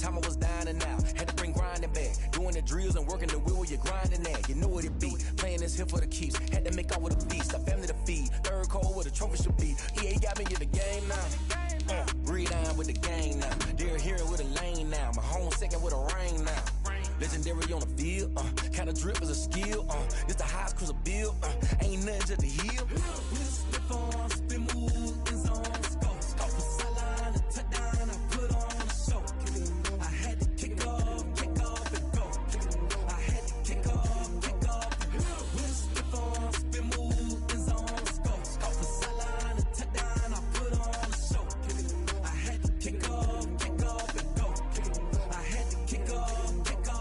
time I was down and out. Had to bring grinding back. Doing the drills and working the wheel where you're grinding at. You know what it be. Playing this here for the keeps. Had to make out with a beast. A family to feed. Third cold where the trophy should be. EA got me in the game now. Breathe down with the gang now. They're here with a lane now. My home second with a rain now. Legendary on the field. Kinda drip is a skill. This the highest cruiser bill. Ain't nothing just to heal. Slip on, spin move, in zone, scope. Scope for sideline, a touchdown, I put on a show. I had to kick off and go. I had to kick off and go. Slip on, spin move, in zone, scope. Scope for sideline, a touchdown, I put on a show. I had to kick off and go. I had to kick off and go.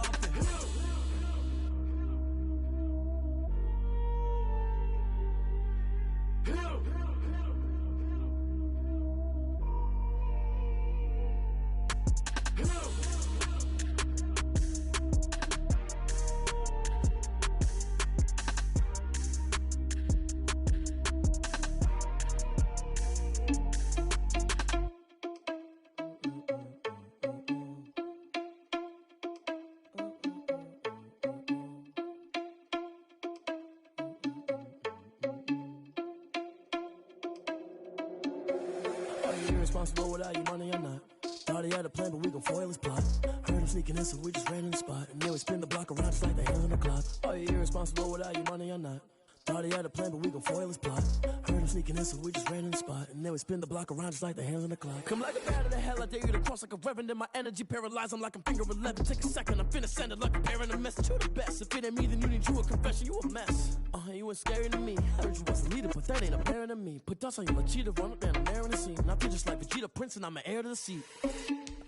Irresponsible without your money or not. Thought he had a plan, but we gon' foil his plot. Heard him sneaking in, so we just ran in the spot. And then we spin the block around just like the hands on the clock. Are you irresponsible without your money or not? Thought he had a plan, but we gon' foil his plot. Heard him sneaking in, so we just ran in the spot. And then we spin the block around just like the hands on the clock. Come like a bat of the hell, I dare you to cross like a reverend. And my energy paralyzed, I'm like I'm finger 11. Take a second, I'm finna send it like a parent a message. You the best, if it ain't me, then you need you a confession. You a mess, you ain't scary to me. Heard you was a leader, but that ain't apparent to me. Put dust on you like cheetah, run up and I'm there in the scene. Now just like Vegeta Prince and I'm an heir to the seat.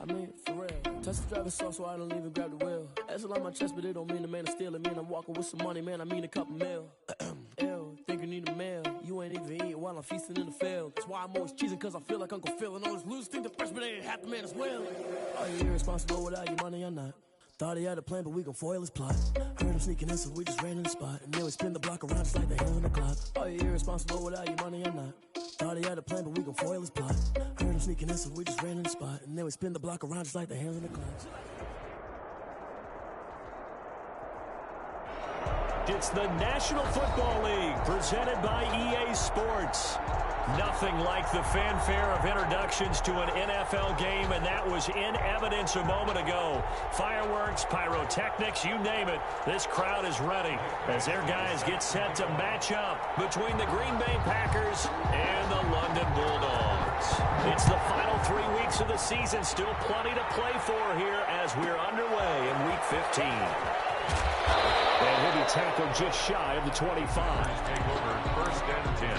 I mean, for real. Touch the driver's sauce so I don't even grab the wheel. That's on my chest, but it don't mean the man is stealing. Mean I'm walking with some money, man, I mean a couple mil. Ew, think you need a meal. You ain't even eating while I'm feasting in the field. That's why I'm always cheesing, cause I feel like Uncle Phil. And all this losers think the freshman ain't half the man as well. Are you irresponsible without your money or not? Thought he had a plan, but we gon' foil his plot. Heard him sneaking in, so we just ran in the spot. And then we spin the block around just like the hands on the clock. Are you irresponsible without your money or not? Thought he had a plan, but we gon' foil his plot. Heard him sneaking in, so we just ran in the spot. And then we spin the block around just like the hands on the clock. It's the National Football League presented by EA Sports. Nothing like the fanfare of introductions to an NFL game, and that was in evidence a moment ago. Fireworks, pyrotechnics, you name it. This crowd is ready as their guys get set to match up between the Green Bay Packers and the London Bulldogs. It's the final 3 weeks of the season. Still plenty to play for here as we're underway in Week 15. And he'll be tackled just shy of the 25. Take over 1st and 10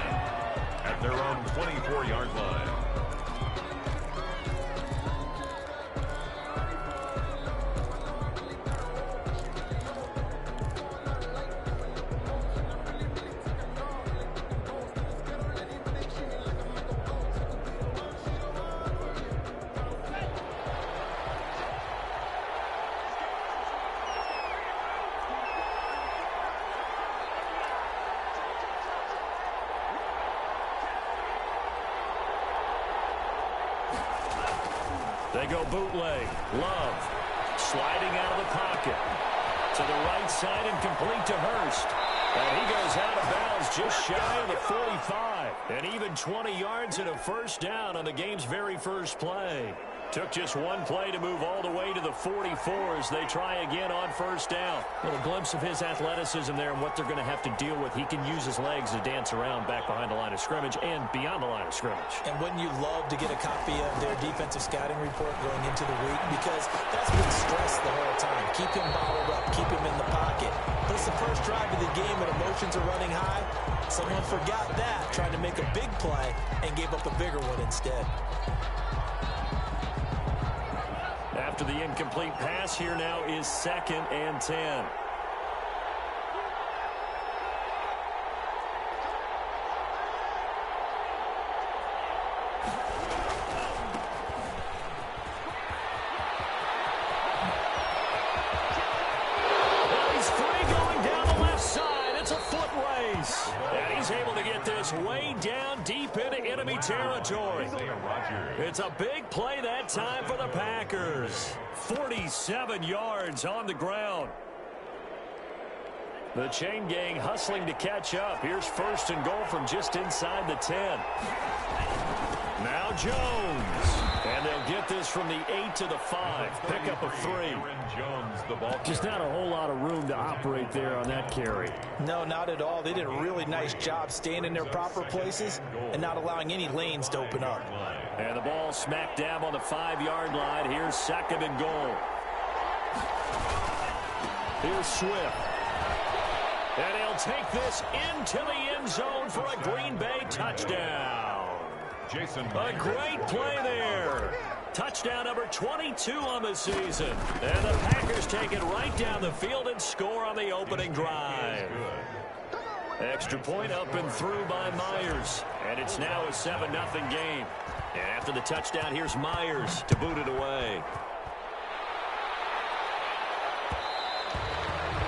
at their own 24-yard line. They go bootleg. Love sliding out of the pocket to the right side and complete to Hurst. And he goes out of bounds just shy of the 45. And even 20 yards and a first down on the game's very first play. Took just one play to move all the way to the 44 as they try again on first down. A little glimpse of his athleticism there and what they're going to have to deal with. He can use his legs to dance around back behind the line of scrimmage and beyond the line of scrimmage. And wouldn't you love to get a copy of their defensive scouting report going into the week? Because that's been stressed the whole time. Keep him bottled up. Keep him in the pocket. But it's the first drive of the game when emotions are running high. Someone forgot that, tried to make a big play, and gave up a bigger one instead. After the incomplete pass, here now is 2nd and 10. And he's able to get this way down deep into enemy territory. It's a big play that time for the Packers. 47 yards on the ground. The chain gang hustling to catch up. Here's 1st and goal from just inside the 10. Now Jones. And they'll get this from the 8 to the 5. Pickup of 3. Just not a whole lot of room to operate there on that carry. No, not at all. They did a really nice job staying in their proper places and not allowing any lanes to open up. And the ball smack dab on the 5-yard line. Here's 2nd and goal. Here's Swift. And he'll take this into the end zone for a Green Bay touchdown. A great play there. Touchdown number 22 on the season. And the Packers take it right down the field and score on the opening drive. Extra point up and through by Myers. And it's now a 7-0 game. And after the touchdown, here's Myers to boot it away.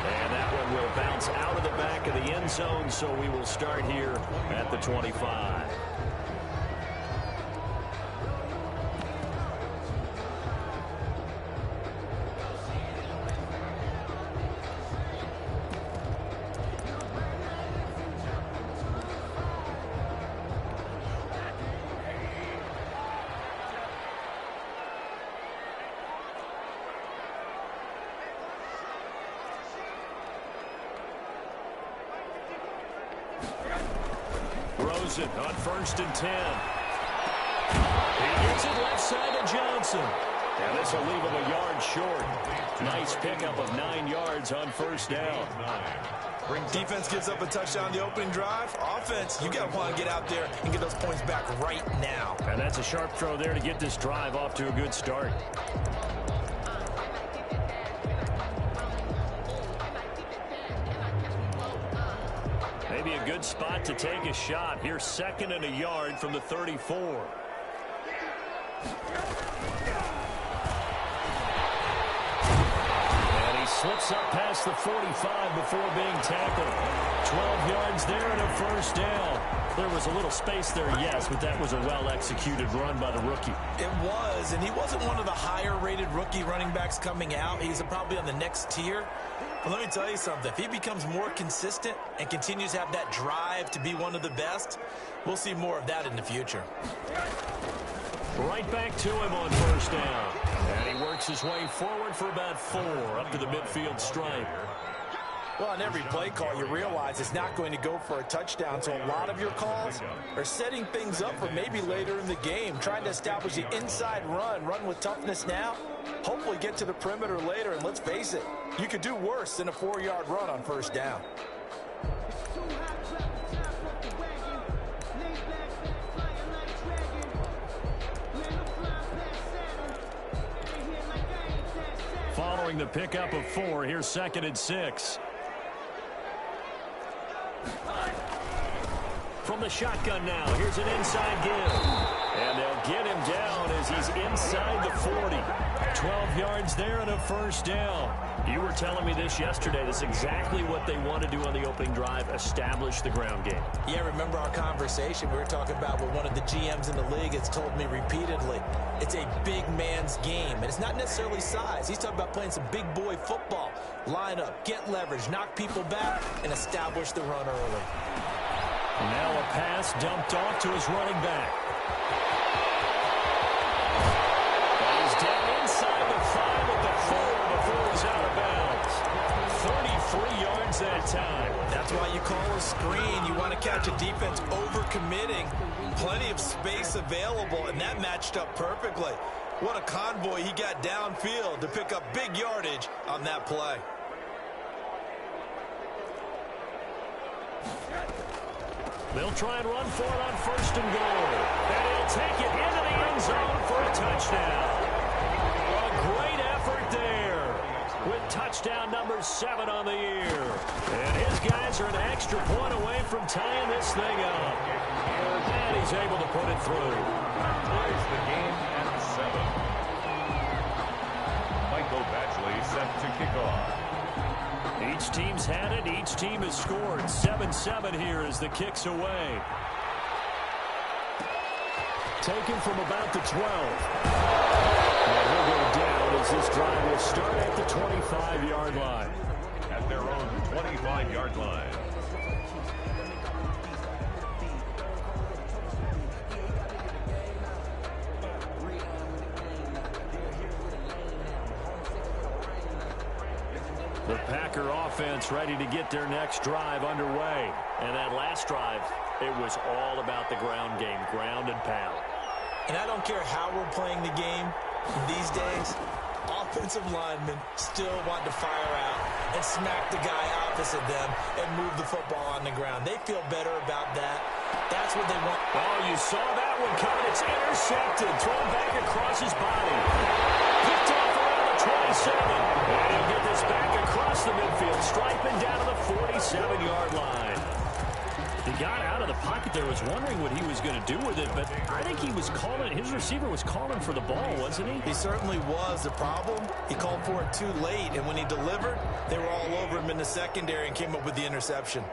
And that one will bounce out of the back of the end zone, so we will start here at the 25. Rosen on 1st and 10. He gets it left side to Johnson. And this will leave him a yard short. Nice pickup of 9 yards on 1st down. Defense gives up a touchdown the opening drive. Offense, you got to want to get out there and get those points back right now. And that's a sharp throw there to get this drive off to a good start. Maybe a good spot to take a shot. Here's 2nd and a yard from the 34. And he slips up past the 45 before being tackled. 12 yards there and a 1st down. There was a little space there, yes, but that was a well-executed run by the rookie. It was, and he wasn't one of the higher-rated rookie running backs coming out. He's probably on the next tier. But let me tell you something. If he becomes more consistent and continues to have that drive to be one of the best, we'll see more of that in the future. Right back to him on 1st down. And he works his way forward for about 4 up to the midfield stripe. Well, on every play call, you realize it's not going to go for a touchdown, so a lot of your calls are setting things up for maybe later in the game, trying to establish the inside run with toughness now, hopefully get to the perimeter later, and let's face it, you could do worse than a 4-yard run on 1st down. Following the pickup of 4, here's 2nd and 6. From the shotgun now, here's an inside give. And they'll get him down as he's inside the 40. 12 yards there and a 1st down. You were telling me this yesterday. That's exactly what they want to do on the opening drive, establish the ground game. Yeah, remember our conversation we were talking about what one of the GMs in the league has told me repeatedly. It's a big man's game, and it's not necessarily size. He's talking about playing some big boy football. Line up, get leverage, knock people back, and establish the run early. Now a pass dumped off to his running back. He's down inside the 5 at the 4 before he's out of bounds. 33 yards that time. That's why you call a screen. You want to catch a defense over-committing. Plenty of space available, and that matched up perfectly. What a convoy he got downfield to pick up big yardage on that play. They'll try and run for it on 1st and goal. And he'll take it into the end zone for a touchdown. A great effort there with touchdown number 7 on the year. And his guys are an extra point away from tying this thing up. And he's able to put it through. Ties the game at 7. Michael Batchley set to kick off. Each team's had it. Each team has scored. 7-7 here as the kick's away. Taken from about the 12. And he'll go down as this drive will start at the 25-yard line. At their own 25-yard line. The Packer offense ready to get their next drive underway. And that last drive, it was all about the ground game, ground and pound. And I don't care how we're playing the game these days, offensive linemen still want to fire out and smack the guy opposite them and move the football on the ground. They feel better about that. That's what they want. Oh, you saw that one coming. It's intercepted. Thrown back across his body. Picked off around the 27. And he'll get this back across the midfield, striping down to the 47-yard line. He got out of the pocket there, was wondering what he was going to do with it, but I think he was calling, his receiver was calling for the ball, wasn't he? He certainly was. The problem, he called for it too late, and when he delivered, they were all over him in the secondary and came up with the interception.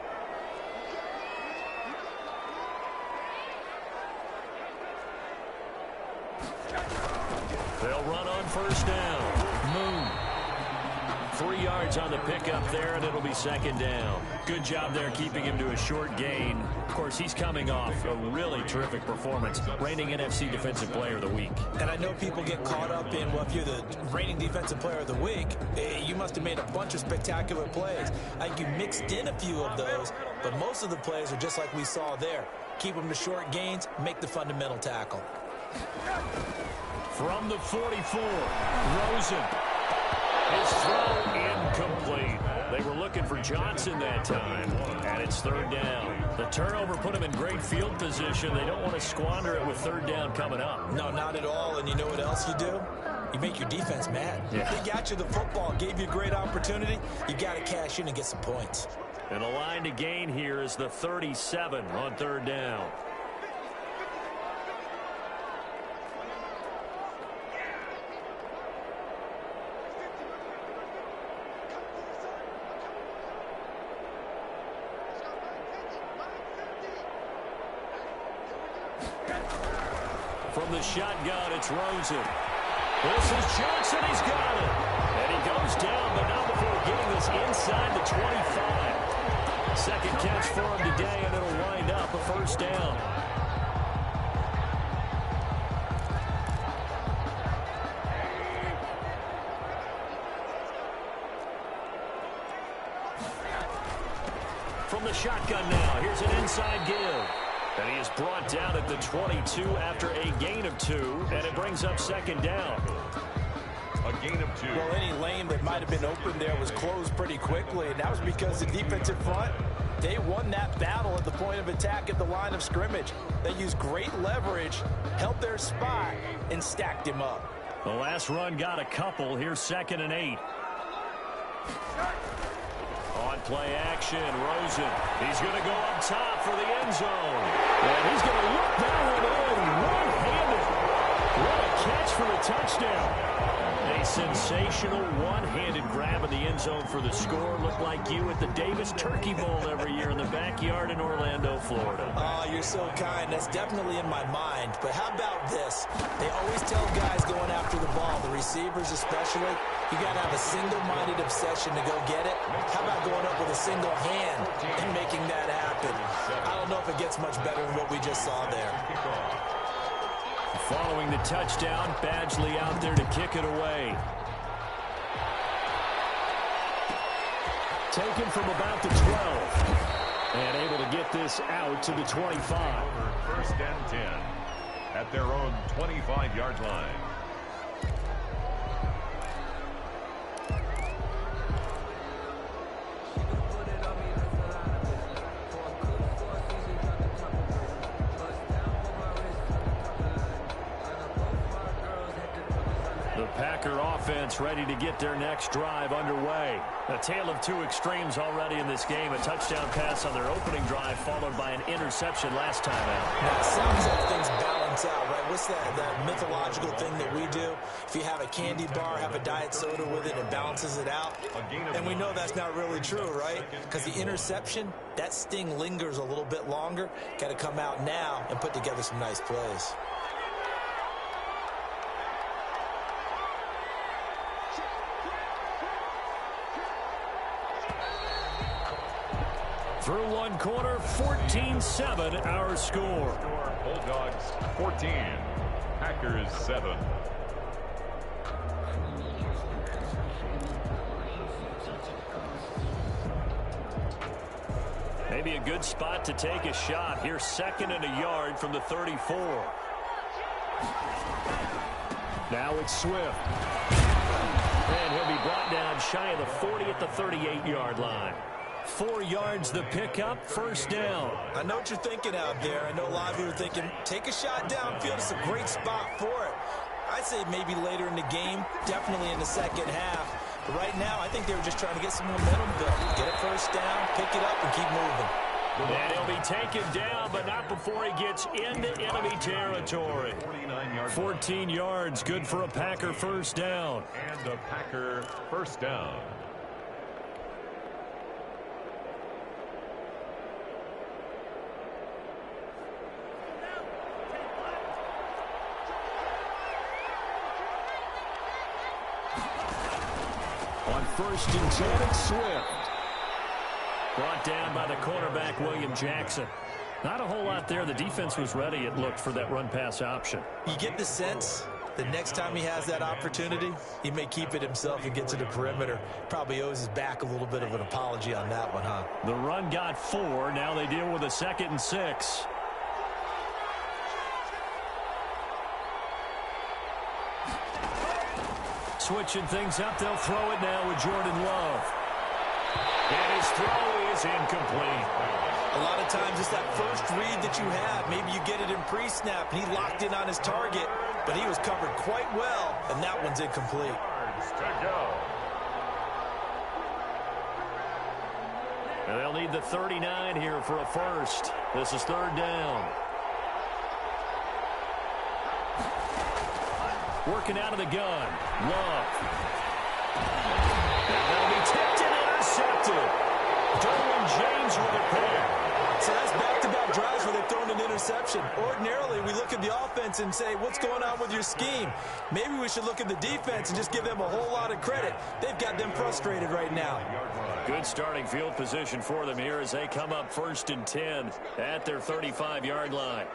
They'll run on first down. Moon. 3 yards on the pickup there, and it'll be second down. Good job there keeping him to a short gain. Of course, he's coming off a really terrific performance. Reigning NFC Defensive Player of the Week. And I know people get caught up in, well, if you're the reigning Defensive Player of the Week, you must have made a bunch of spectacular plays. I think you mixed in a few of those, but most of the plays are just like we saw there. Keep them to short gains, make the fundamental tackle. From the 44, Rosen. His throw incomplete. They were looking for Johnson that time, and it's third down. The turnover put him in great field position. They don't want to squander it with third down coming up. No, not at all. And you know what else you do? You make your defense mad. Yeah. They got you the football, gave you a great opportunity. You got to cash in and get some points. And the line to gain here is the 37 on third down. From the shotgun, it's Rosen. This is Johnson. He's got it. And he goes down, but not before getting this inside the 25. Second catch for him today, and it'll wind up a first down. From the shotgun now, here's an inside give. And he is brought down at the 22 after a gain of 2, and it brings up second down. A gain of 2. Well, any lane that might have been open there was closed pretty quickly, and that was because the defensive front, they won that battle at the point of attack at the line of scrimmage. They used great leverage, held their spot, and stacked him up. The last run got a couple. Here's 2nd and 8. On play action, Rosen. He's going to go up top for the end zone. And he's going to look that one in one-handed. What a catch for the touchdown. A sensational one-handed grab in the end zone for the score. Looked like you at the Davis Turkey Bowl every year in the backyard in Orlando, Florida. Oh, you're so kind. That's definitely in my mind. But how about this? They always tell guys going after the ball, the receivers especially, you got to have a single-minded obsession to go get it. How about going up with a single hand and making that happen? I don't know if it gets much better than what we just saw there. Following the touchdown, Badgley out there to kick it away. Taken from about the 12. And able to get this out to the 25. First and 10 at their own 25-yard line. The Packer offense ready to get their next drive underway. A tale of two extremes already in this game. A touchdown pass on their opening drive followed by an interception last time out. Now, it sounds like things balance out, right? What's that mythological thing that we do? If you have a candy bar, have a diet soda with it, it balances it out. And we know that's not really true, right? Because the interception, that sting lingers a little bit longer. Got to come out now and put together some nice plays. Through one quarter, 14-7 our score. Bulldogs 14, Packers 7. Maybe a good spot to take a shot. Here's 2nd and a yard from the 34. Now it's Swift. And he'll be brought down shy of the 40 at the 38-yard line. 4 yards the pickup, first down. I know what you're thinking out there. I know a lot of you are thinking, take a shot downfield. It's a great spot for it. I'd say maybe later in the game, definitely in the second half. But right now, I think they were just trying to get some momentum built. Get a first down, pick it up, and keep moving. And he'll be taken down, but not before he gets into enemy territory. 14 yards, good for a Packer first down. And a Packer first down. On 1st and 10, it's Swift. Brought down by the cornerback, William Jackson. Not a whole lot there. The defense was ready, it looked, for that run-pass option. You get the sense the next time he has that opportunity, he may keep it himself and get to the perimeter. Probably owes his back a little bit of an apology on that one, huh? The run got 4. Now they deal with a 2nd and 6. Switching things up, they'll throw it now with Jordan Love. And his throw is incomplete. A lot of times it's that first read that you have. Maybe you get it in pre-snap, and he locked in on his target, but he was covered quite well, and that one's incomplete. And they'll need the 39 here for a first. This is 3rd down. Working out of the gun. Love. And that'll be tipped and intercepted. Derwin James with a pick. So that's back-to-back drives where they've thrown an interception. Ordinarily, we look at the offense and say, what's going on with your scheme? Maybe we should look at the defense and just give them a whole lot of credit. They've got them frustrated right now. Good starting field position for them here as they come up 1st and 10 at their 35-yard line.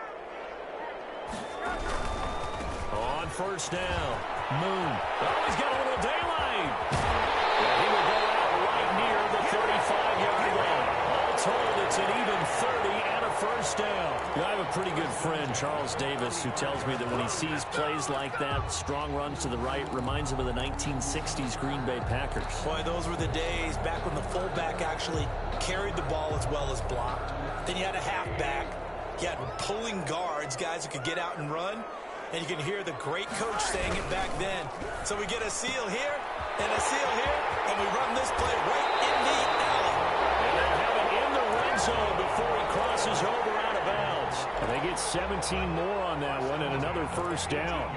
On 1st down, Moon. Oh, he's got a little daylight. Yeah, he will go out right near the 35-yard line. All told, it's an even 30 and a first down. I have a pretty good friend, Charles Davis, who tells me that when he sees plays like that, strong runs to the right, reminds him of the 1960s Green Bay Packers. Boy, those were the days back when the fullback actually carried the ball as well as blocked. Then you had a halfback. You had pulling guards, guys who could get out and run. And you can hear the great coach saying it back then. So we get a seal here and a seal here, and we run this play right in the alley. And they have it in the red zone before he crosses over out of bounds. And they get 17 more on that one and another first down.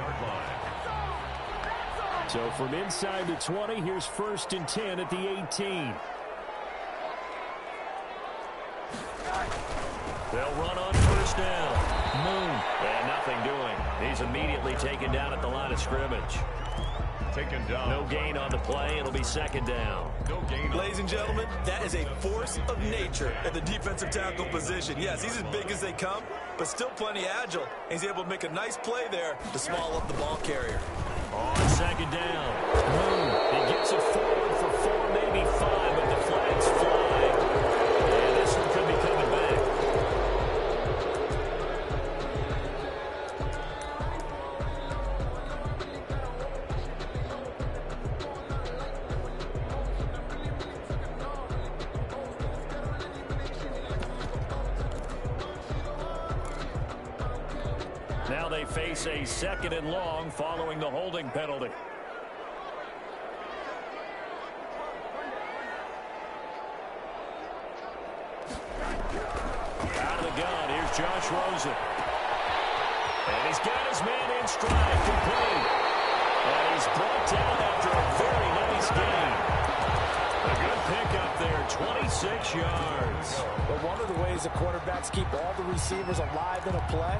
So from inside the 20, here's 1st and 10 at the 18. They'll run on 1st down. Moon. And nothing doing. He's immediately taken down at the line of scrimmage. Taken down. No gain on the play. It'll be 2nd down. No gain. Ladies and gentlemen, that is a force of nature at the defensive tackle position. Yes, he's as big as they come, but still plenty agile. He's able to make a nice play there to swallow up the ball carrier. On 2nd down. Moon. He gets it forward for 4, maybe 5, but the flags fly. And this one could be coming back. Now they face a 2nd and long following the holding penalty. Out of the gun, here's Josh Rosen. And he's got his man in stride, complete. And he's brought down after a very nice game. A good pickup there, 26 yards. But one of the ways the quarterbacks keep all the receivers alive in a play,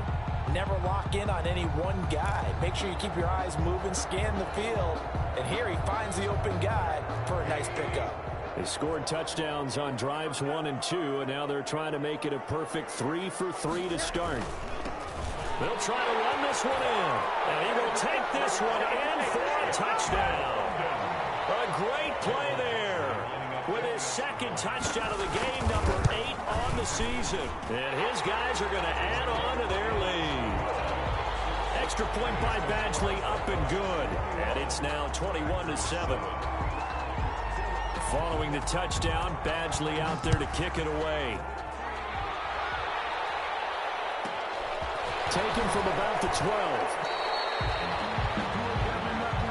never lock in on any one guy. Make sure you keep your eyes moving, scan the field. And here he finds the open guy for a nice pickup. They scored touchdowns on drives 1 and 2, and now they're trying to make it a perfect 3 for 3 to start. They'll try to run this one in, and he will take this one in for a touchdown. A great play there with his second touchdown of the game, number 8 on the season. And his guys are going to add on to their lead. Extra point by Badgley, up and good. And it's now 21-7. Following the touchdown, Badgley out there to kick it away. Taken from about the 12.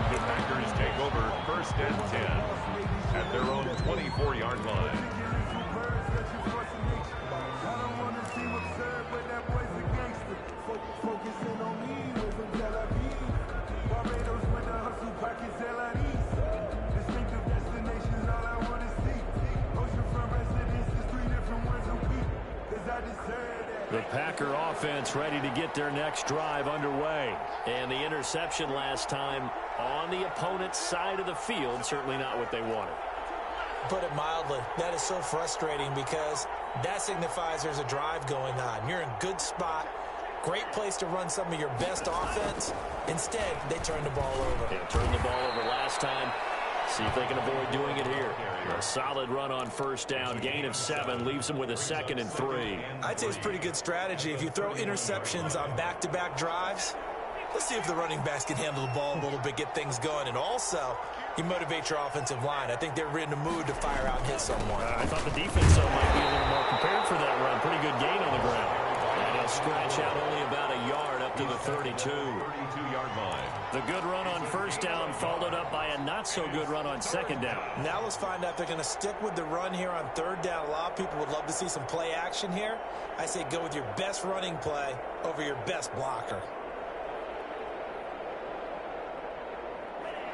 The Packers take over 1st and 10 at their own 24-yard line. The Packer offense ready to get their next drive underway. And the interception last time on the opponent's side of the field, certainly not what they wanted. Put it mildly, that is so frustrating because that signifies there's a drive going on. You're in a good spot, great place to run some of your best offense. Instead, they turn the ball over. They turned the ball over last time. See if they can avoid doing it here. A solid run on 1st down. Gain of 7 leaves them with a 2nd and 3. I'd say it's pretty good strategy. If you throw interceptions on back-to-back drives, let's see if the running backs can handle the ball a little bit, get things going. And also, you motivate your offensive line. I think they're in the mood to fire out and hit someone. I thought the defense might be a little more prepared for that run. Pretty good gain on the ground. And he'll scratch out only about a yard up to the 32. 32-yard line. The good run on 1st down followed up by a not-so-good run on 2nd down. Now let's find out if they're going to stick with the run here on 3rd down. A lot of people would love to see some play action here. I say go with your best running play over your best blocker.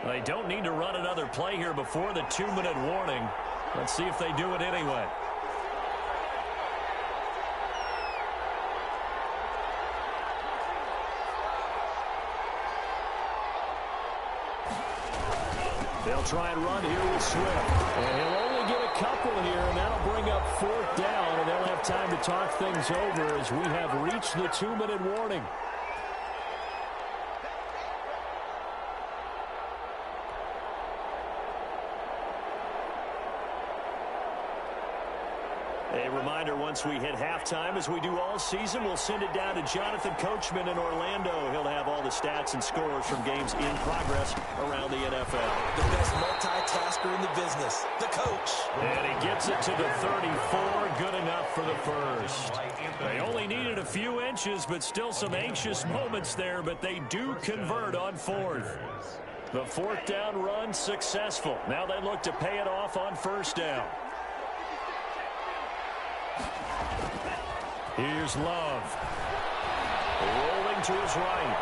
They don't need to run another play here before the 2-minute warning. Let's see if they do it anyway. They'll try and run here with Swift. And he'll only get a couple here, and that'll bring up 4th down, and they'll have time to talk things over as we have reached the 2-minute warning. A reminder, once we hit halftime, as we do all season, we'll send it down to Jonathan Coachman in Orlando. He'll have all the stats and scores from games in progress around the NFL. The best multitasker in the business, the coach. And he gets it to the 34, good enough for the first. They only needed a few inches, but still some anxious moments there, but they do convert on 4th. The 4th down run successful. Now they look to pay it off on 1st down. Here's Love. Rolling to his right.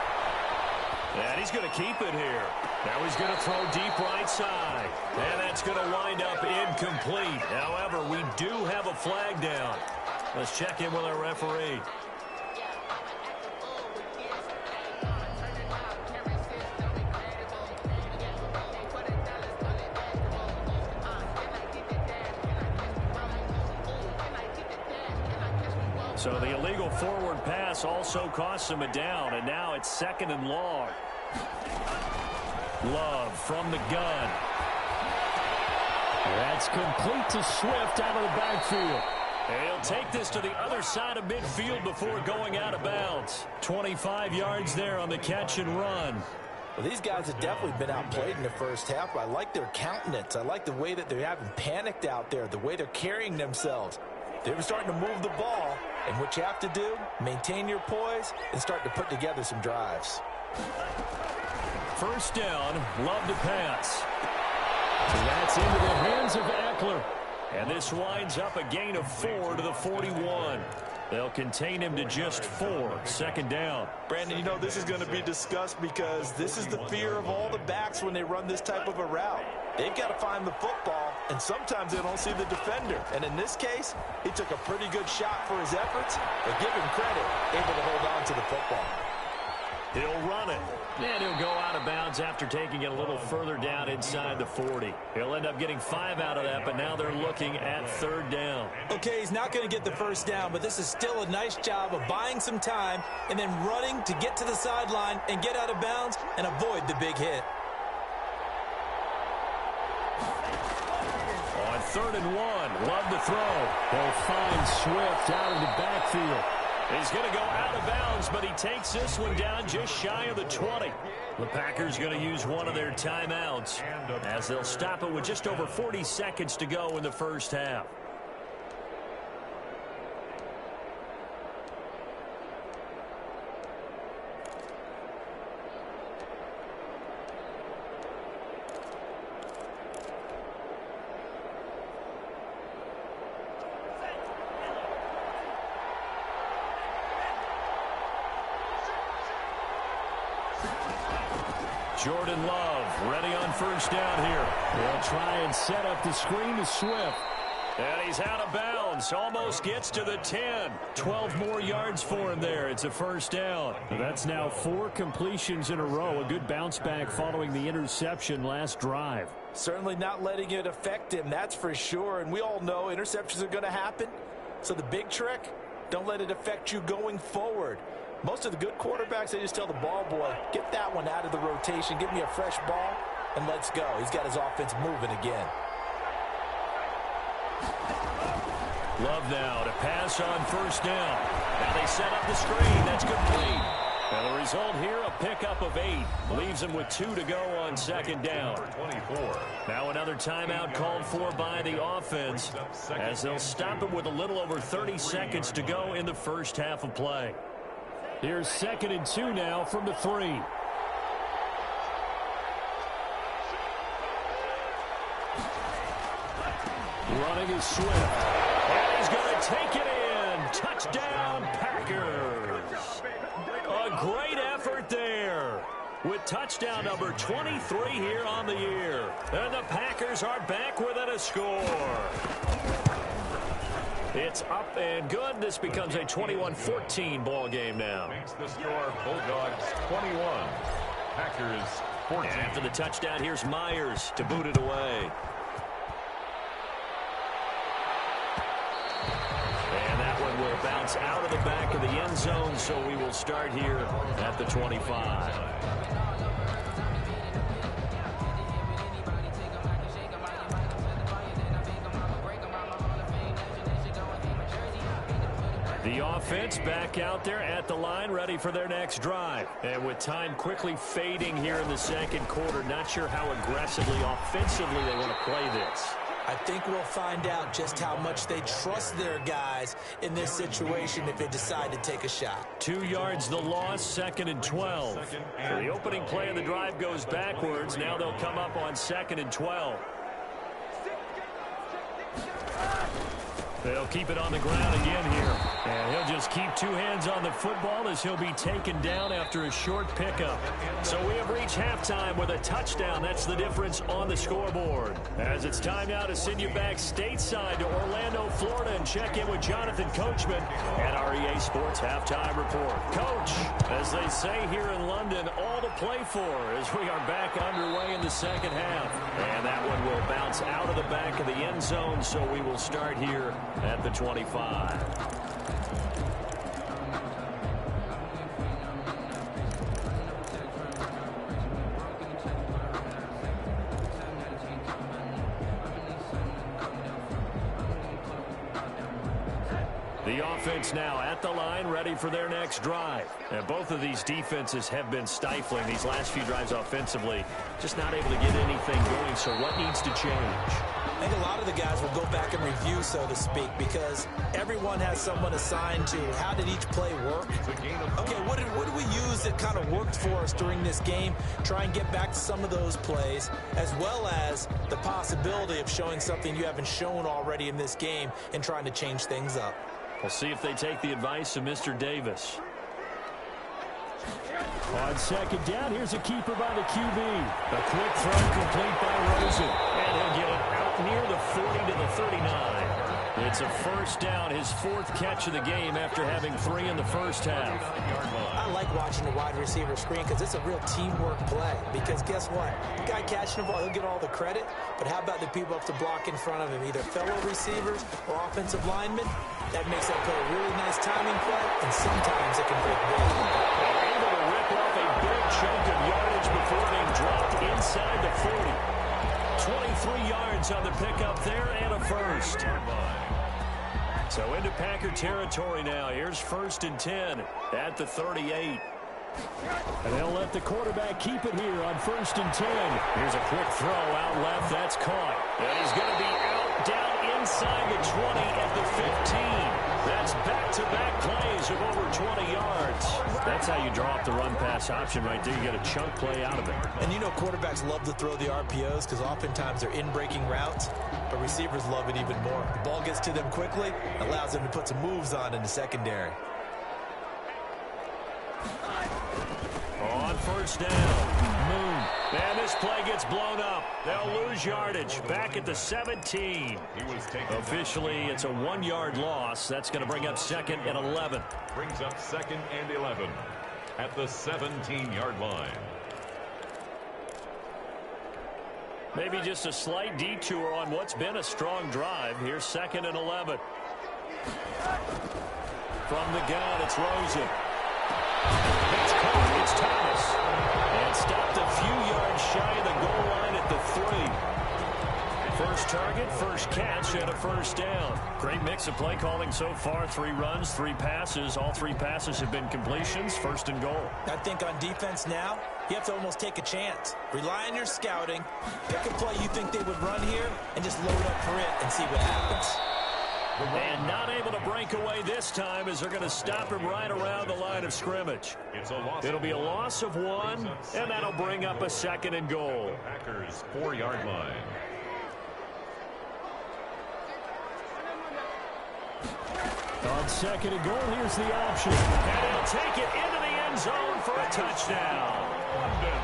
And he's going to keep it here. Now he's going to throw deep right side. And that's going to wind up incomplete. However, we do have a flag down. Let's check in with our referee. So the illegal forward pass also costs him a down, and now it's 2nd and long. Love from the gun. That's complete to Swift out of the backfield. And he'll take this to the other side of midfield before going out of bounds. 25 yards there on the catch and run. Well, these guys have definitely been outplayed in the first half, but I like their countenance. I like the way that they're having panicked out there, the way they're carrying themselves. They were starting to move the ball, and what you have to do, maintain your poise and start to put together some drives. 1st down, Love to pass. And that's into the hands of Eckler. And this winds up a gain of 4 to the 41. They'll contain him to just 4. 2nd down. Brandon, you know this is going to be discussed because this is the fear of all the backs when they run this type of a route. They've got to find the football, and sometimes they don't see the defender. And in this case, he took a pretty good shot for his efforts, but give him credit, able to hold on to the football. He'll run it. And he'll go out of bounds after taking it a little further down inside the 40. He'll end up getting 5 out of that, but now they're looking at 3rd down. Okay, he's not going to get the first down, but this is still a nice job of buying some time and then running to get to the sideline and get out of bounds and avoid the big hit. On 3rd and 1, love to throw. They'll find Swift out of the backfield. He's going to go out of bounds, but he takes this one down just shy of the 20. The Packers going to use one of their timeouts as they'll stop it with just over 40 seconds to go in the first half. Jordan Love ready on first down here. They'll try and set up the screen to Swift. And he's out of bounds. Almost gets to the 10. 12 more yards for him there. It's a first down. That's now 4 completions in a row. A good bounce back following the interception last drive. Certainly not letting it affect him, that's for sure. And we all know interceptions are going to happen. So the big trick, don't let it affect you going forward. Most of the good quarterbacks, they just tell the ball boy, get that one out of the rotation, give me a fresh ball, and let's go. He's got his offense moving again. Love now to pass on first down. Now they set up the screen. That's complete. And the result here, a pickup of 8. Leaves him with 2 to go on second down. 24. Now another timeout called for by the offense as they'll stop it with a little over 30 seconds to go in the first half of play. Here's 2nd and 2 now from the 3. Running is Swift. And he's going to take it in. Touchdown, Packers. A great effort there with touchdown number 23 here on the year. And the Packers are back within a score. It's up and good. This becomes a 21-14 ball game now. Makes the score Bulldogs 21, Packers 14. And after the touchdown, here's Myers to boot it away. And that one will bounce out of the back of the end zone, so we will start here at the 25. The offense back out there at the line, ready for their next drive. And with time quickly fading here in the second quarter, not sure how aggressively, offensively they want to play this. I think we'll find out just how much they trust their guys in this situation if they decide to take a shot. 2 yards the loss, 2nd and 12. So the opening play of the drive goes backwards. Now they'll come up on 2nd and 12. They'll keep it on the ground again here. And he'll just keep 2 hands on the football as he'll be taken down after a short pickup. So we have reached halftime with a touchdown. That's the difference on the scoreboard. As it's time now to send you back stateside to Orlando, Florida, and check in with Jonathan Coachman at our EA Sports Halftime Report. Coach, as they say here in London, all to play for as we are back underway in the second half. And that one will bounce out of the back of the end zone, so we will start here at the 25. The offense now at the line, ready for their next drive. And both of these defenses have been stifling these last few drives offensively. Just not able to get anything going, so what needs to change? I think a lot of the guys will go back and review, so to speak, because everyone has someone assigned to how did each play work. Okay, what did we use that kind of worked for us during this game? Try and get back to some of those plays, as well as the possibility of showing something you haven't shown already in this game and trying to change things up. We'll see if they take the advice of Mr. Davis. On second down, here's a keeper by the QB. A quick throw complete by Rosen. And he'll get it out near the 40 to the 39. It's a first down, his fourth catch of the game after having 3 in the first half. I like watching the wide receiver screen because it's a real teamwork play. Because guess what? The guy catching the ball, he'll get all the credit. But how about the people up to block in front of him, either fellow receivers or offensive linemen? That makes that play a really nice timing play, and sometimes it can break big. They're able to rip off a big chunk of yardage before being dropped inside the 40. 23 yards on the pickup there and a first. So into Packer territory now. Here's 1st and 10 at the 38. And they'll let the quarterback keep it here on 1st and 10. Here's a quick throw out left. That's caught. And he's going to be out down inside the 20 at the 15. That's back-to-back plays of over 20 yards. That's how you draw up the run-pass option right there. You get a chunk play out of it. And you know quarterbacks love to throw the RPOs because oftentimes they're in-breaking routes, but receivers love it even more. The ball gets to them quickly, allows them to put some moves on in the secondary. On 1st down, Moon. And this play gets blown up. They'll lose yardage back at the 17. Officially, it's a 1-yard loss. That's going to bring up 2nd and 11. Brings up 2nd and 11 at the 17-yard line. Maybe just a slight detour on what's been a strong drive. Here's 2nd and 11. From the gun, it's Rosen. It's caught. It's Thomas. And stopped a few yards shy of the goal line at the 3. First target, first catch, and a first down. Great mix of play calling so far. 3 runs, 3 passes. All 3 passes have been completions. 1st and goal. I think on defense now, you have to almost take a chance. Rely on your scouting. Pick a play you think they would run here, and just load up for it and see what happens. And not able to break away this time as they're going to stop him right around the line of scrimmage. It'll be a loss of 1, and that'll bring up a 2nd and goal. Packers 4-yard line. On 2nd and goal, here's the option. And he'll take it into the end zone for a touchdown.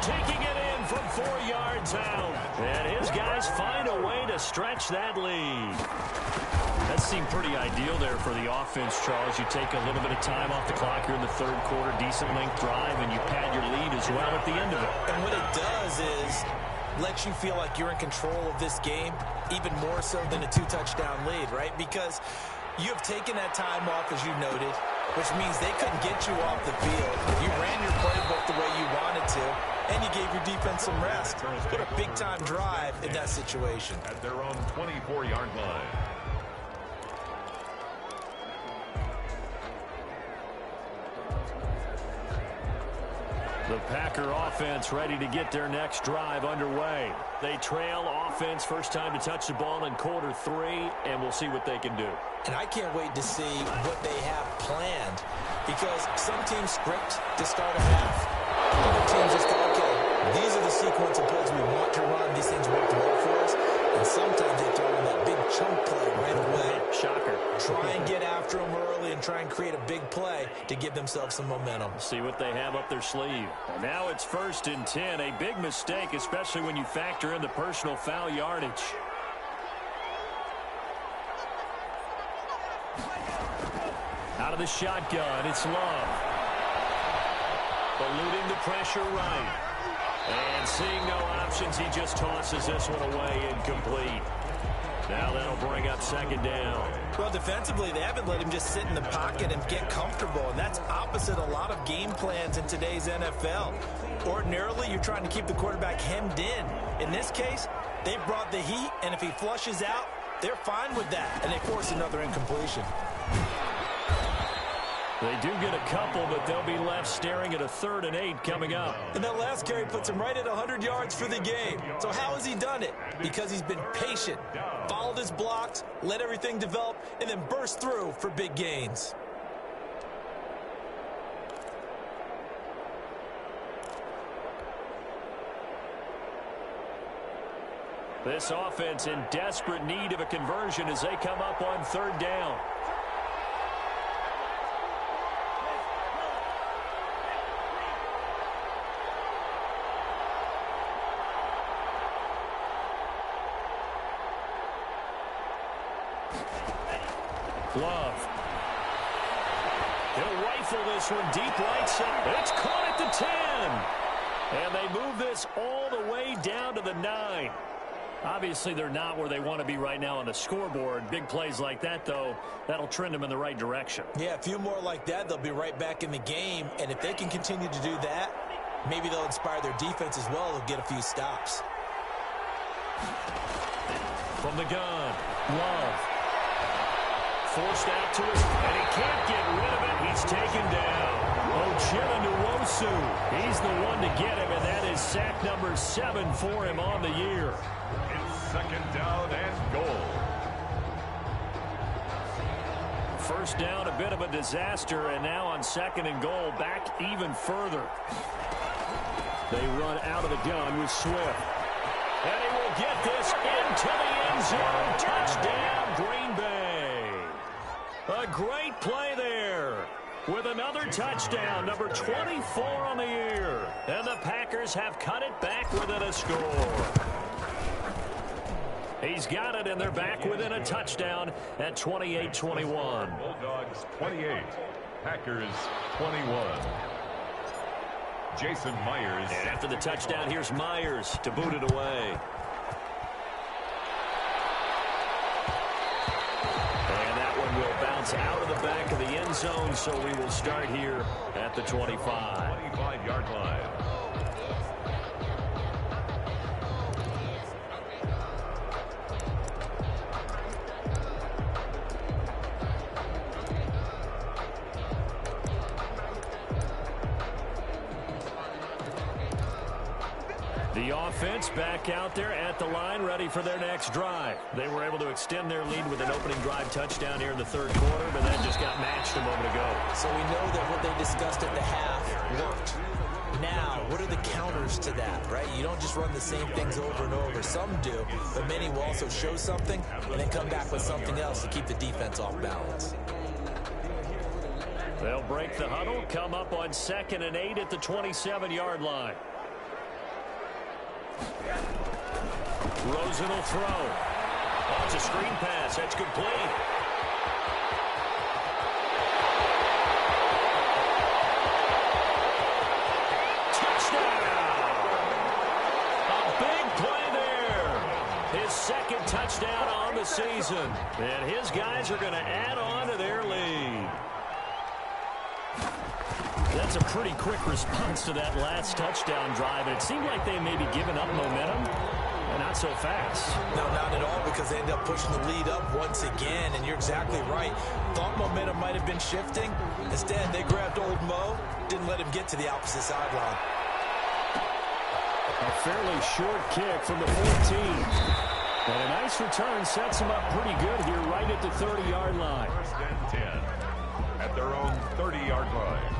Taking it in from 4 yards out. And his guys find a way to stretch that lead. That seemed pretty ideal there for the offense, Charles. You take a little bit of time off the clock here in the 3rd quarter, decent length drive, and you pad your lead as well at the end of it. And what it does is lets you feel like you're in control of this game, even more so than a 2-touchdown lead, right? Because you have taken that time off, as you noted, which means they couldn't get you off the field. You ran your playbook the way you wanted to, and you gave your defense some rest. What a big-time drive in that situation. At their own 24-yard line. The Packer offense ready to get their next drive underway. They trail offense, first time to touch the ball in quarter 3, and we'll see what they can do. And I can't wait to see what they have planned, because some teams script to start a half. Other teams just go, okay, these are the sequence of plays we want to run. These things work well for us. And sometimes they throw in that big chunk play right away. Shocker. Try and get after them early and try and create a big play to give themselves some momentum. See what they have up their sleeve. And now it's 1st and 10. A big mistake, especially when you factor in the personal foul yardage. Out of the shotgun, it's Love. Eluding the pressure right. And seeing no options, he just tosses this one away incomplete. Now that'll bring up 2nd down. Well, defensively, they haven't let him just sit in the pocket and get comfortable, and that's opposite a lot of game plans in today's NFL. Ordinarily, you're trying to keep the quarterback hemmed in. In this case, they brought the heat, and if he flushes out, they're fine with that, and they force another incompletion. They do get a couple, but they'll be left staring at a 3rd and 8 coming up. And that last carry puts him right at 100 yards for the game. So how has he done it? Because he's been patient, followed his blocks, let everything develop, and then burst through for big gains. This offense in desperate need of a conversion as they come up on 3rd down. Love. He'll rifle this one deep right side. It's caught at the 10. And they move this all the way down to the 9. Obviously, they're not where they want to be right now on the scoreboard. Big plays like that, though, that'll trend them in the right direction. Yeah, a few more like that, they'll be right back in the game. And if they can continue to do that, maybe they'll inspire their defense as well. They'll get a few stops. From the gun, Love. Forced out to his, and he can't get rid of it. He's taken down. Nwosu. He's the one to get him, and that is sack number 7 for him on the year. It's second down and goal. First down, a bit of a disaster, and now on second and goal, back even further. They run out of the gun with Swift. And he will get this into the end zone. Touchdown, Green Bay. A great play there with another touchdown, number 24 on the year. And the Packers have cut it back within a score. He's got it, and they're back within a touchdown at 28-21. Bulldogs 28, Packers 21. Jason Myers. And after the touchdown, here's Myers to boot it away. And that one will bounce out of the back of the end zone, so we will start here at the 25. 25-yard line. The offense back out there at the line, ready for their next drive. They were able to extend their lead with an opening drive touchdown here in the third quarter, but then just got matched a moment ago. So we know that what they discussed at the half worked. Now, what are the counters to that, right? You don't just run the same things over and over. Some do, but many will also show something and then come back with something else to keep the defense off balance. They'll break the huddle, come up on 2nd and 8 at the 27-yard line. Rosen will throw. Oh, it's a screen pass. That's complete. Touchdown! A big play there. His second touchdown on the season. And his guys are going to add on to their lead. That's a pretty quick response to that last touchdown drive. And it seemed like they may be giving up momentum. Not so fast. No, not at all, because they end up pushing the lead up once again, and you're exactly right. Thought momentum might have been shifting. Instead, they grabbed old Mo, didn't let him get to the opposite sideline. A fairly short kick from the 14. And a nice return sets them up pretty good here right at the 30-yard line. First and 10 at their own 30-yard line.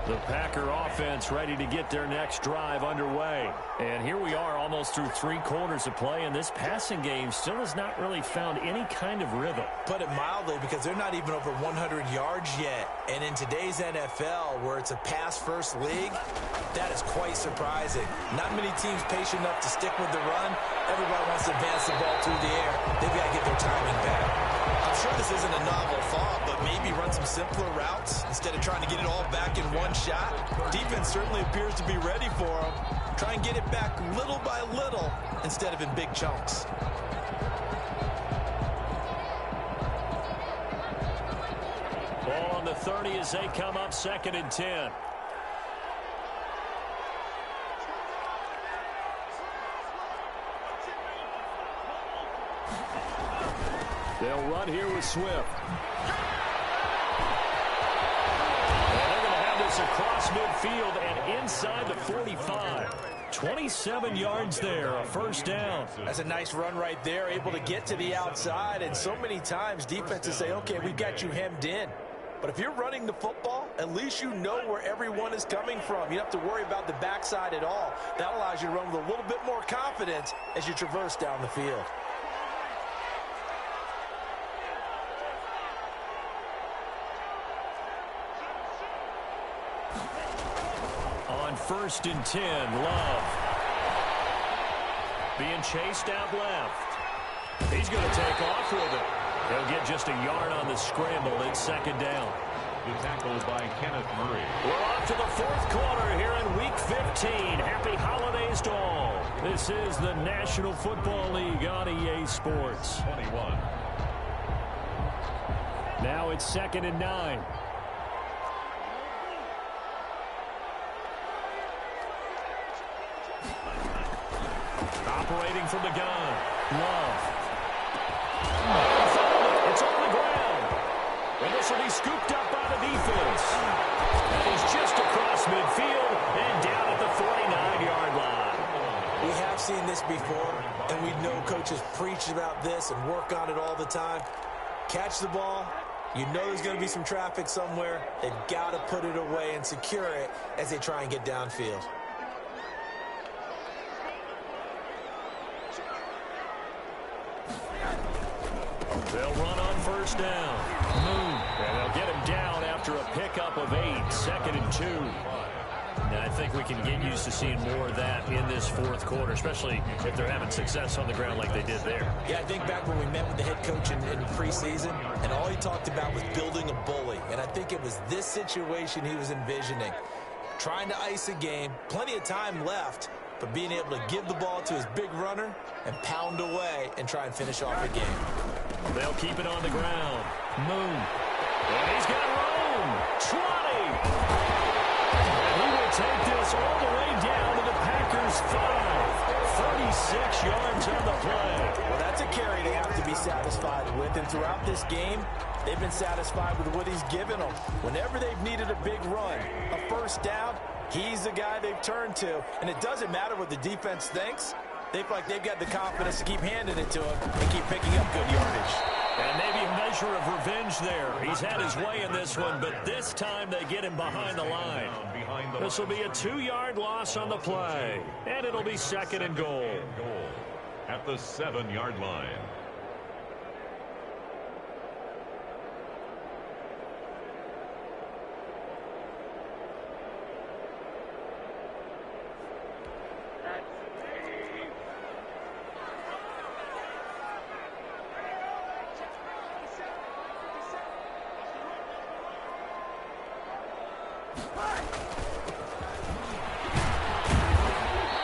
The Packer offense ready to get their next drive underway. And here we are almost through 3 quarters of play, and this passing game still has not really found any kind of rhythm. Put it mildly, because they're not even over 100 yards yet. And in today's NFL, where it's a pass-first league, that is quite surprising. Not many teams patient enough to stick with the run. Everybody wants to advance the ball through the air. They've got to get their timing back. I'm sure this isn't a novel thought, but maybe run some simpler routes instead of trying to get it all back in one shot. Defense certainly appears to be ready for them. Try and get it back little by little instead of in big chunks. Ball on the 30 as they come up 2nd and 10. They'll run here with Swift. And they're going to have this across midfield and inside the 45. 27 yards there, a first down. That's a nice run right there, able to get to the outside. And so many times defenses say, okay, we've got you hemmed in. But if you're running the football, at least you know where everyone is coming from. You don't have to worry about the backside at all. That allows you to run with a little bit more confidence as you traverse down the field. 1st and 10. Love. Being chased out left. He's going to take off with it. He'll get just a yard on the scramble. It's 2nd down. The tackle by Kenneth Murray. We're off to the 4th quarter here in Week 15. Happy holidays to all. This is the National Football League on EA Sports. 21. Now it's 2nd and 9. Operating from the gun. Love. It's on the ground. And this will be scooped up by the defense. And he's just across midfield and down at the 49-yard line. We have seen this before, and we know coaches preach about this and work on it all the time. Catch the ball. You know there's going to be some traffic somewhere. They've got to put it away and secure it as they try and get downfield. They'll run on 1st down. And they'll get him down after a pickup of 8. 2nd and 2. Now, I think we can get used to seeing more of that in this 4th quarter, especially if they're having success on the ground like they did there. Yeah, I think back when we met with the head coach in preseason, and all he talked about was building a bully. And I think it was this situation he was envisioning. Trying to ice a game, plenty of time left, but being able to give the ball to his big runner and pound away and try and finish off the game. They'll keep it on the ground. Moon. And he's got room. 20. And he will take this all the way down to the Packers' 5. 36 yards on the play. Well, that's a carry they have to be satisfied with. And throughout this game, they've been satisfied with what he's given them. Whenever they've needed a big run, a 1st down, he's the guy they've turned to. And it doesn't matter what the defense thinks. They feel like they've got the confidence to keep handing it to him and keep picking up good yardage. And maybe a measure of revenge there. He's had his way in this one, but this time they get him behind the line. This will be a 2-yard loss on the play, and it'll be 2nd and goal. At the 7-yard line.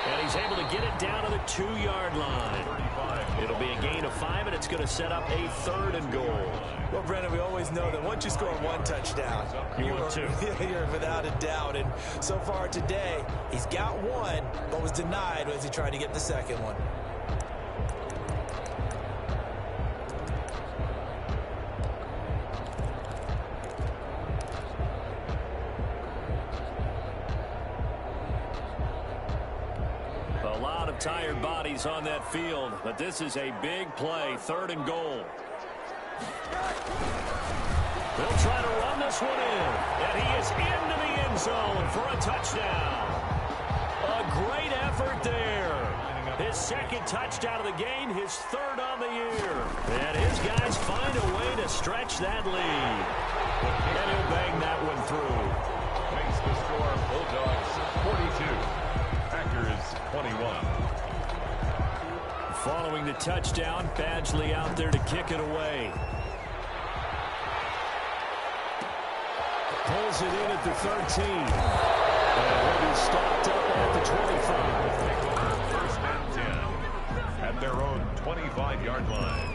And he's able to get it down to the 2-yard line. It'll be a gain of 5, and it's going to set up a 3rd and goal. Well, Brennan, we always know that once you score 1 touchdown, you're without a doubt. And so far today, he's got 1, but was denied as he tried to get the 2nd one. A lot of tired bodies on that field, but this is a big play, 3rd and goal. They'll try to run this one in, and he is into the end zone for a touchdown. A great effort there. His 2nd touchdown of the game, his 3rd on the year. And his guys find a way to stretch that lead. And he'll bang that one through. Makes the score Bulldogs 42. Packers 21. Following the touchdown, Badgley out there to kick it away. Pulls it in at the 13. And will be stopped up at the 25. 1st and 10. At their own 25-yard line.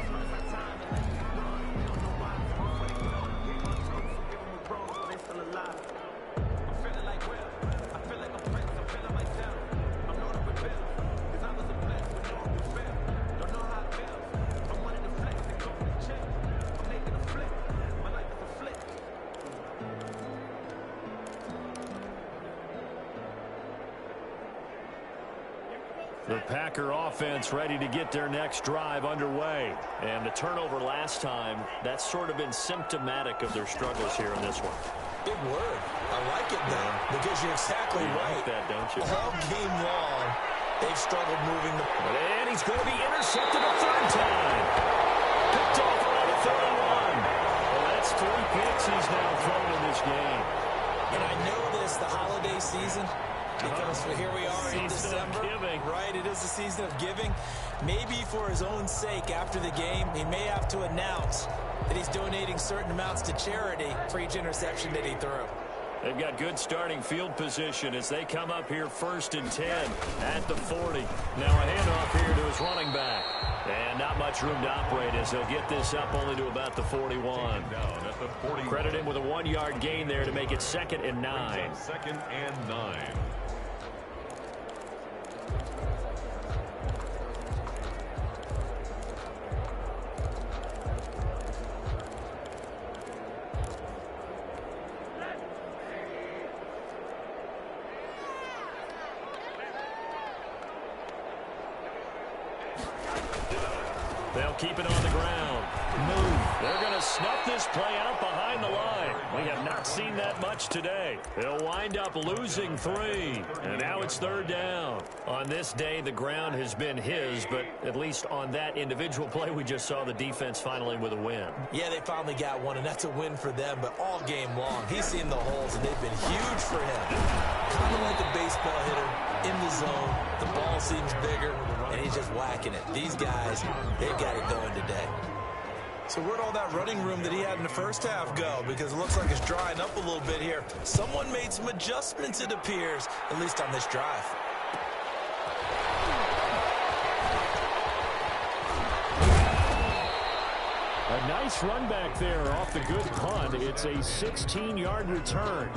The Packer offense ready to get their next drive underway. And the turnover last time, that's sort of been symptomatic of their struggles here in this one. Big word. I like it, though, because you're exactly right. Like that, don't you? All game long, they've struggled moving the... And he's going to be intercepted a 3rd time. Picked off around the 31. Well, that's 3 picks he's now thrown in this game. And I know this, the holiday season, Because here we are in December. Right, it is the season of giving. Maybe for his own sake after the game, he may have to announce that he's donating certain amounts to charity for each interception that he threw. They've got good starting field position as they come up here 1st and 10 at the 40. Now a handoff here to his running back. And not much room to operate as he'll get this up only to about the 41. Credit him with a 1-yard gain there to make it 2nd and 9. 2nd and 9. They'll keep it on the ground. Move. They're going to snuff this play out behind the line. We have not seen that much today. They'll wind up losing 3. And now it's 3rd down. On this day, the ground has been his, but at least on that individual play, we just saw the defense finally with a win. Yeah, they finally got one, and that's a win for them, but all game long, he's seen the holes, and they've been huge for him. Kind of like a baseball hitter in the zone. The ball seems bigger, and he's just whacking it. These guys, they've got it going today. So where'd all that running room that he had in the first half go? Because it looks like it's drying up a little bit here. Someone made some adjustments, it appears, at least on this drive. A nice run back there off the good punt. It's a 16-yard return.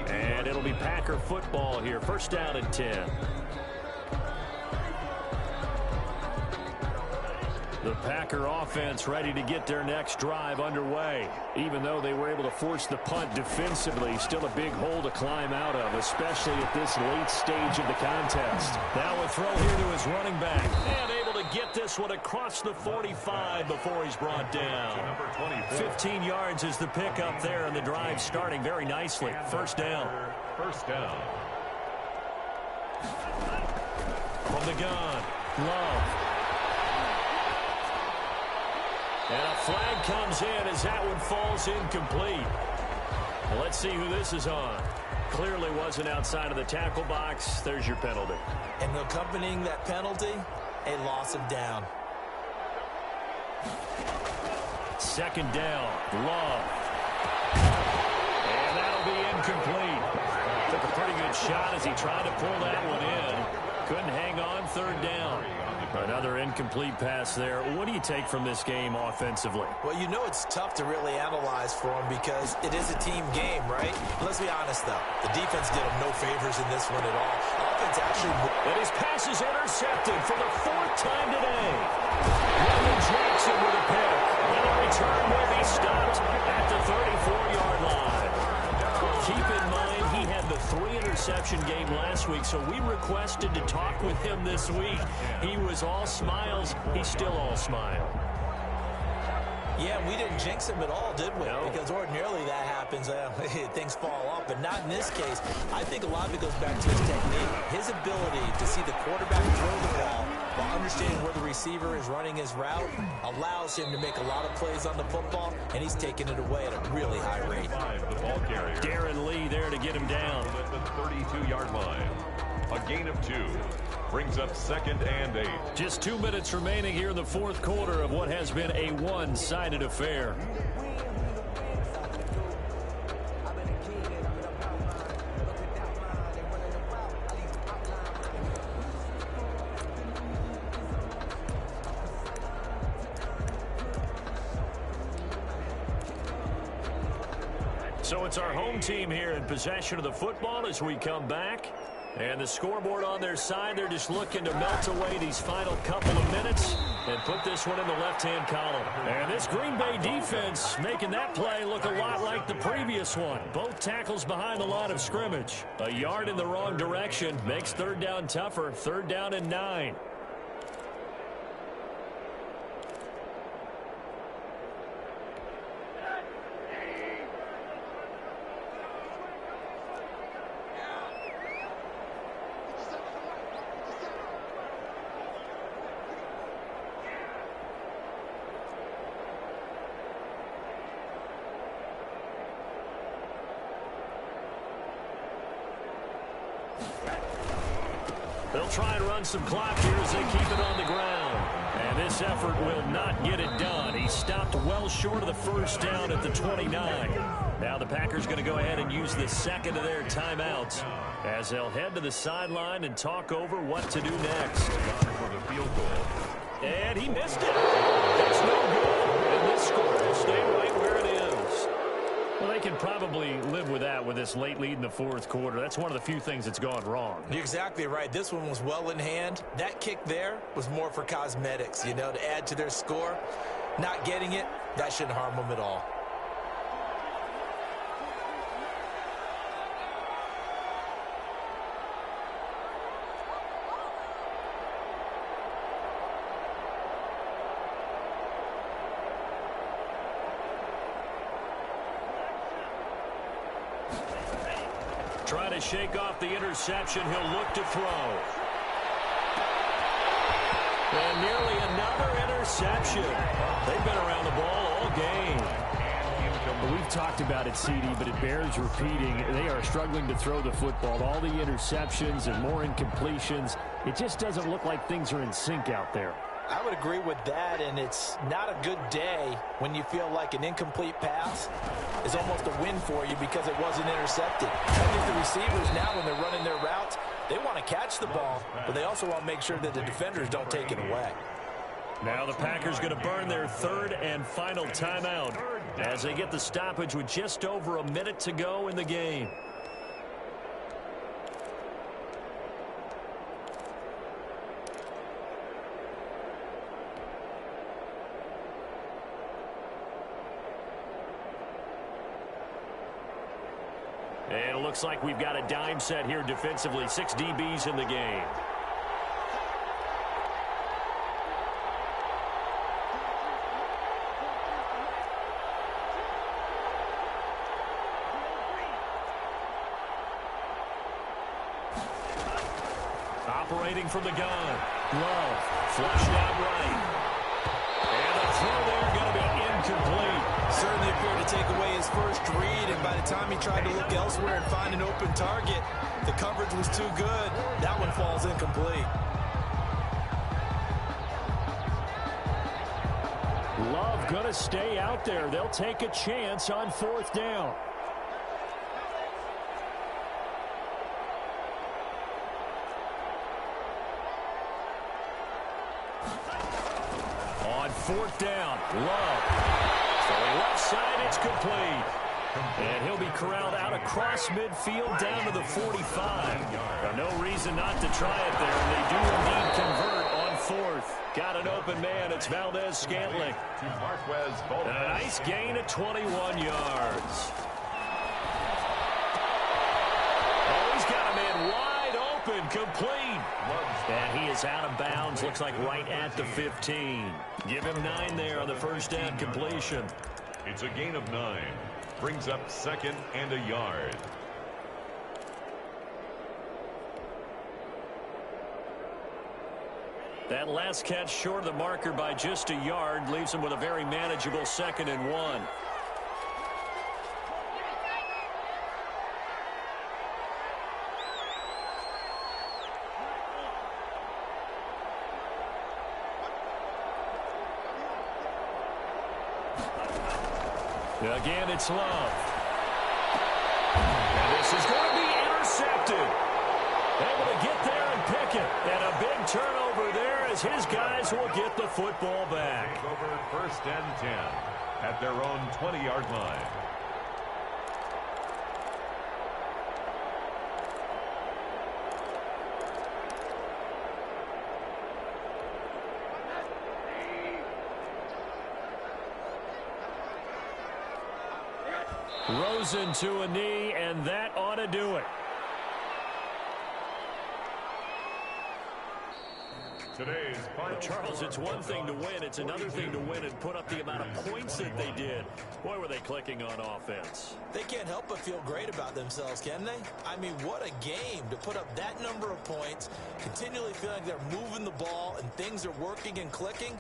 And it'll be Packer football here. 1st down and 10. The Packer offense ready to get their next drive underway. Even though they were able to force the punt defensively, still a big hole to climb out of, especially at this late stage of the contest. Now a throw here to his running back. And able to get this one across the 45 before he's brought down. 15 yards is the pickup there, and the drive starting very nicely. 1st down. 1st down. From the gun, Love. And a flag comes in as that one falls incomplete. Well, let's see who this is on. Clearly wasn't outside of the tackle box. There's your penalty. And accompanying that penalty, a loss of down. 2nd down, Love. And that'll be incomplete. Took a pretty good shot as he tried to pull that one in. Couldn't hang on. 3rd down. Another incomplete pass there. What do you take from this game offensively? Well, you know it's tough to really analyze for him because it is a team game, right? Let's be honest, though. The defense did him no favors in this one at all. Offense actually... And his pass is intercepted for the 4th time today. William Jackson with a pick. And the return will be stopped at the 34-yard line. Keep in mind, he had the 3-interception game last week, so we requested to talk with him this week. He was all smiles. He's still all smile. Yeah, we didn't jinx him at all, did we? No. Because ordinarily that happens, things fall off, but not in this case. I think a lot of it goes back to his technique. His ability to see the quarterback throw the ball while understanding where the receiver is running his route allows him to make a lot of plays on the football, and he's taking it away at a really high rate. The ball carrier. Darren Lee there to get him down. At the 32-yard line. A gain of 2. Brings up 2nd and 8. Just 2 minutes remaining here in the 4th quarter of what has been a one-sided affair. So it's our home team here in possession of the football as we come back. And the scoreboard on their side, they're just looking to melt away these final couple of minutes and put this one in the left-hand column. And this Green Bay defense making that play look a lot like the previous one. Both tackles behind the line of scrimmage. A yard in the wrong direction makes 3rd down tougher. 3rd down and 9. They'll try and run some clock here as they keep it on the ground. And this effort will not get it done. He stopped well short of the first down at the 29. Now the Packers going to go ahead and use the second of their timeouts as they'll head to the sideline and talk over what to do next. For the field goal. And he missed it. That's no good. And this score will stay right where it is. Well, they can probably live with that with this late lead in the fourth quarter. That's one of the few things that's gone wrong. You're exactly right. This one was well in hand. That kick there was more for cosmetics, you know, to add to their score. Not getting it, that shouldn't harm them at all. Trying to shake off the interception. He'll look to throw. And nearly another interception. They've been around the ball all game. We've talked about it, CD, but it bears repeating. They are struggling to throw the football. All the interceptions and more incompletions. It just doesn't look like things are in sync out there. I would agree with that, and it's not a good day when you feel like an incomplete pass is almost a win for you because it wasn't intercepted. I think the receivers now, when they're running their routes, they want to catch the ball, but they also want to make sure that the defenders don't take it away. Now the Packers going to burn their third and final timeout as they get the stoppage with just over a minute to go in the game. And it looks like we've got a dime set here defensively. 6 DBs in the game. Operating from the gun. Love. Flushed out right. And the throw there going to be incomplete. Certainly appeared to take away his first read, and by the time he tried to look elsewhere and find an open target, the coverage was too good. That one falls incomplete. Love going to stay out there. They'll take a chance on fourth down. On fourth down, Love. Throwing left side, it's complete. And he'll be corralled out across midfield down to the 45. Now, no reason not to try it there, and they do indeed convert on fourth. Got an open man. It's Valdez-Scantling. A nice gain of 21 yards. Oh, he's got a man wide open, complete. And he is out of bounds, looks like right at the 15. Give him 9 there on the first down completion. It's a gain of 9. Brings up second and a yard. That last catch short of the marker by just a yard leaves him with a very manageable 2nd and 1. Again, it's Love. And this is going to be intercepted. Able to get there and pick it. And a big turnover there as his guys will get the football back. Over first and 10 at their own 20-yard line. Rosen to a knee, and that ought to do it. Today's final Charles, it's one thing to win. It's another thing to win and put up the amount of points that they did. Boy, were they clicking on offense. They can't help but feel great about themselves, can they? I mean, what a game to put up that number of points, continually feeling like they're moving the ball and things are working and clicking.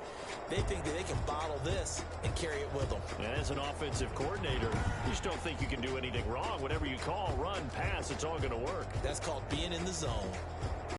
They think that they can bottle this and carry it with them. And as an offensive coordinator, you just don't think you can do anything wrong. Whatever you call, run, pass, it's all going to work. That's called being in the zone.